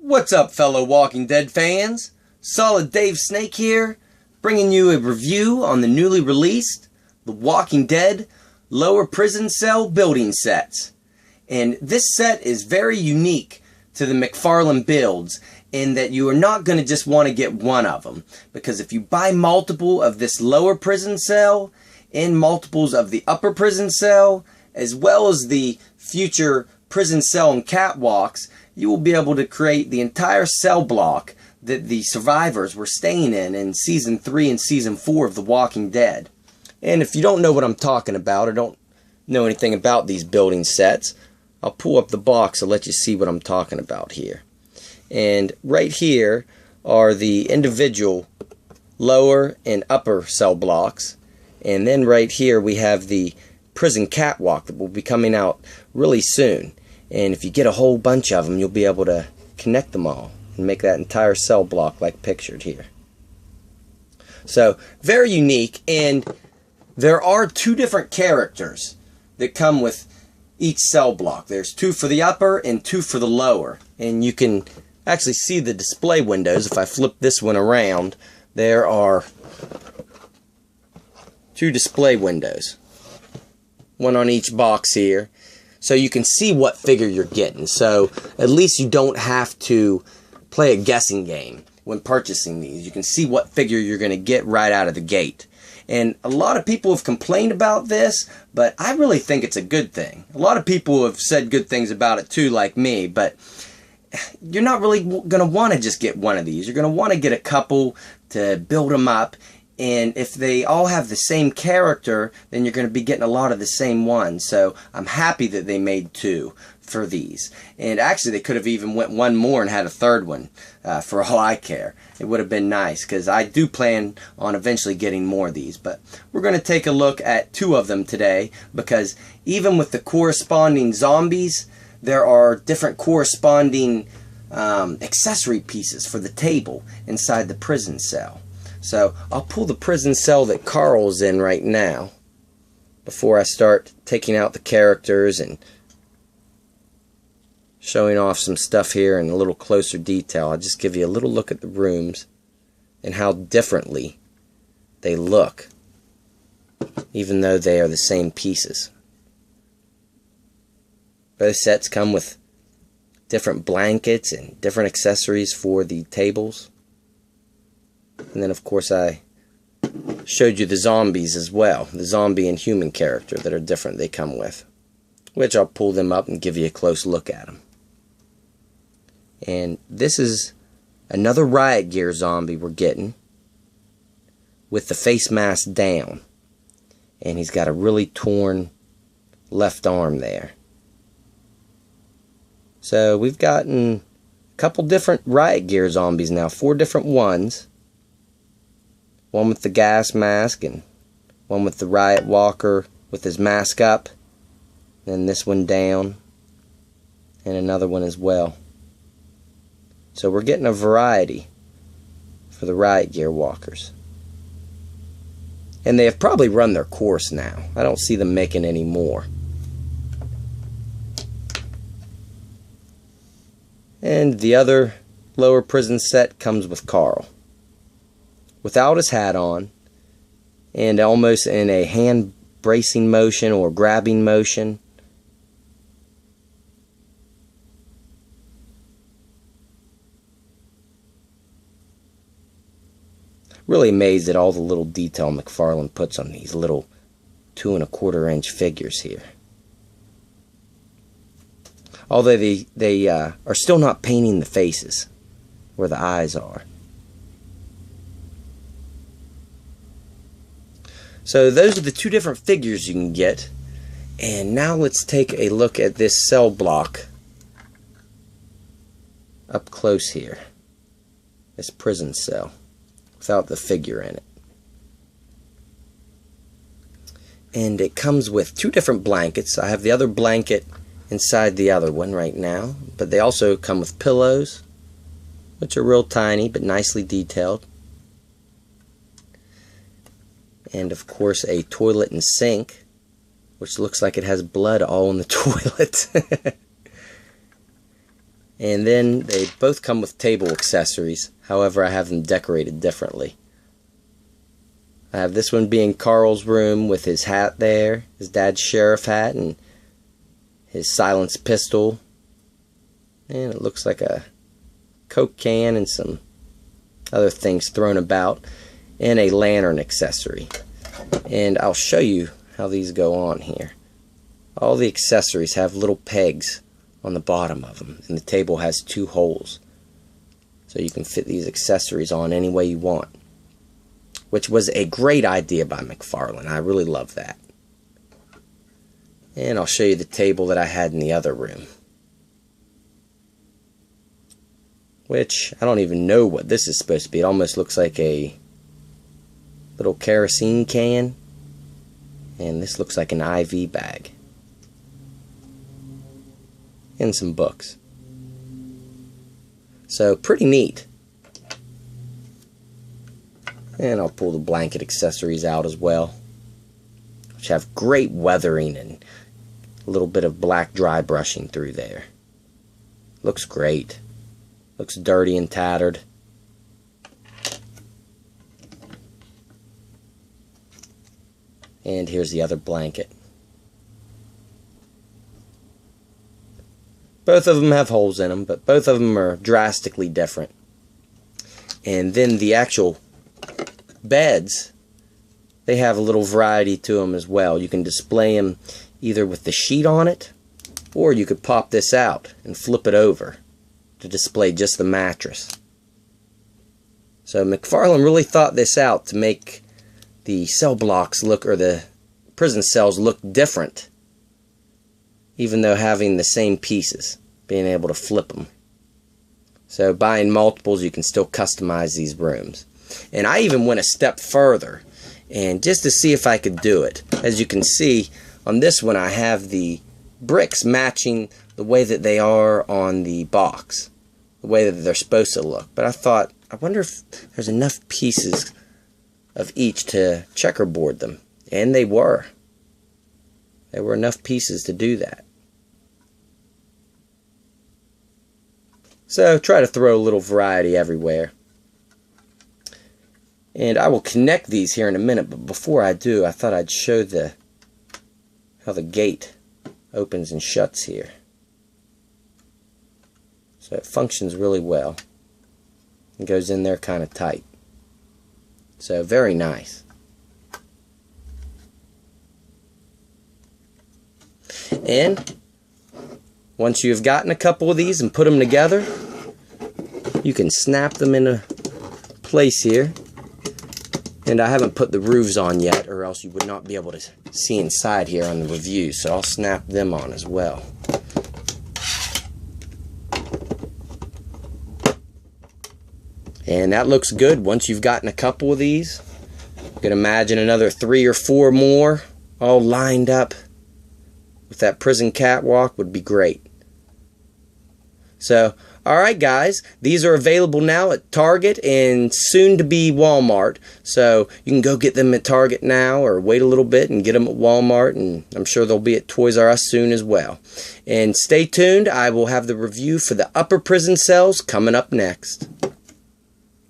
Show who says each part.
Speaker 1: What's up, fellow Walking Dead fans? Solid Dave Snake here, bringing you a review on the newly released The Walking Dead Lower Prison Cell Building Sets. And this set is very unique to the Mcfarlane builds in that you are not going to just want to get one of them. Because if you buy multiple of this lower prison cell and multiples of the upper prison cell, as well as the future prison cell and catwalks, you will be able to create the entire cell block that the survivors were staying in Season 3 and Season 4 of The Walking Dead. And if you don't know what I'm talking about or don't know anything about these building sets, I'll pull up the box to let you see what I'm talking about here. And right here are the individual lower and upper cell blocks. And then right here we have the prison catwalk that will be coming out really soon. And if you get a whole bunch of them, you'll be able to connect them all and make that entire cell block like pictured here. So, very unique, and there are two different characters that come with each cell block. There's two for the upper and two for the lower. And you can actually see the display windows. If I flip this one around, there are two display windows. One on each box here. So you can see what figure you're getting. So at least you don't have to play a guessing game when purchasing these. You can see what figure you're going to get right out of the gate. And a lot of people have complained about this, but I really think it's a good thing. A lot of people have said good things about it too, like me, but you're not really going to want to just get one of these. You're going to want to get a couple to build them up. And if they all have the same character, then you're going to be getting a lot of the same ones. So I'm happy that they made two for these. And actually, they could have even went one more and had a third one, for all I care. It would have been nice, because I do plan on eventually getting more of these. But we're going to take a look at two of them today, because even with the corresponding zombies, there are different corresponding accessory pieces for the table inside the prison cell. So I'll pull the prison cell that Carl's in right now before I start taking out the characters and showing off some stuff here in a little closer detail. I'll just give you a little look at the rooms and how differently they look, even though they are the same pieces. Both sets come with different blankets and different accessories for the tables. And then, of course, I showed you the zombies as well. The zombie and human character that are different they come with. Which I'll pull them up and give you a close look at them. And this is another riot gear zombie we're getting, with the face mask down. And he's got a really torn left arm there. So we've gotten a couple different riot gear zombies now. 4 different ones. One with the gas mask, and one with the riot walker with his mask up. Then this one down. And another one as well. So we're getting a variety for the riot gear walkers. And they have probably run their course now. I don't see them making any more. And the other lower prison set comes with Carl, without his hat on, and almost in a hand bracing motion or grabbing motion. Really amazed at all the little detail Mcfarlane puts on these little 2 1/4 inch figures here. Although they are still not painting the faces where the eyes are. So those are the two different figures you can get. And now let's take a look at this cell block up close here. This prison cell without the figure in it. And it comes with 2 different blankets. I have the other blanket inside the other one right now. But they also come with pillows, which are real tiny but nicely detailed. And of course a toilet and sink, which looks like it has blood all in the toilet. And then they both come with table accessories. However, I have them decorated differently. I have this one being Carl's room with his hat there, his dad's sheriff hat, and his silenced pistol. And it looks like a Coke can and some other things thrown about, and a lantern accessory. And I'll show you how these go on here. All the accessories have little pegs on the bottom of them, and the table has 2 holes. So you can fit these accessories on any way you want, which was a great idea by Mcfarlane. I really love that. And I'll show you the table that I had in the other room, which I don't even know what this is supposed to be. It almost looks like a little kerosene can, and this looks like an IV bag, and some books. So pretty neat. And I'll pull the blanket accessories out as well, which have great weathering and a little bit of black dry brushing through there. Looks great. Looks dirty and tattered. And here's the other blanket. Both of them have holes in them, but both of them are drastically different. And then the actual beds, they have a little variety to them as well. You can display them either with the sheet on it, or you could pop this out and flip it over to display just the mattress. So Mcfarlane really thought this out to make the cell blocks look, or the prison cells look different, even though having the same pieces, being able to flip them. So buying multiples, you can still customize these rooms. And I even went a step further, and just to see if I could do it. As you can see, on this one I have the bricks matching the way that they are on the box, the way that they're supposed to look. But I thought, I wonder if there's enough pieces of each to checkerboard them. And they were. There were enough pieces to do that. So try to throw a little variety everywhere. And I will connect these here in a minute, but before I do, I thought I'd show how the gate opens and shuts here. So it functions really well. It goes in there kind of tight. So very nice. And once you've gotten a couple of these and put them together, you can snap them into place here. And I haven't put the roofs on yet, or else you would not be able to see inside here on the review, so I'll snap them on as well. And that looks good once you've gotten a couple of these. You can imagine another 3 or 4 more all lined up with that prison catwalk would be great. So, alright guys, these are available now at Target and soon to be Walmart. So you can go get them at Target now, or wait a little bit and get them at Walmart, and I'm sure they'll be at Toys R Us soon as well. And stay tuned, I will have the review for the upper prison cells coming up next.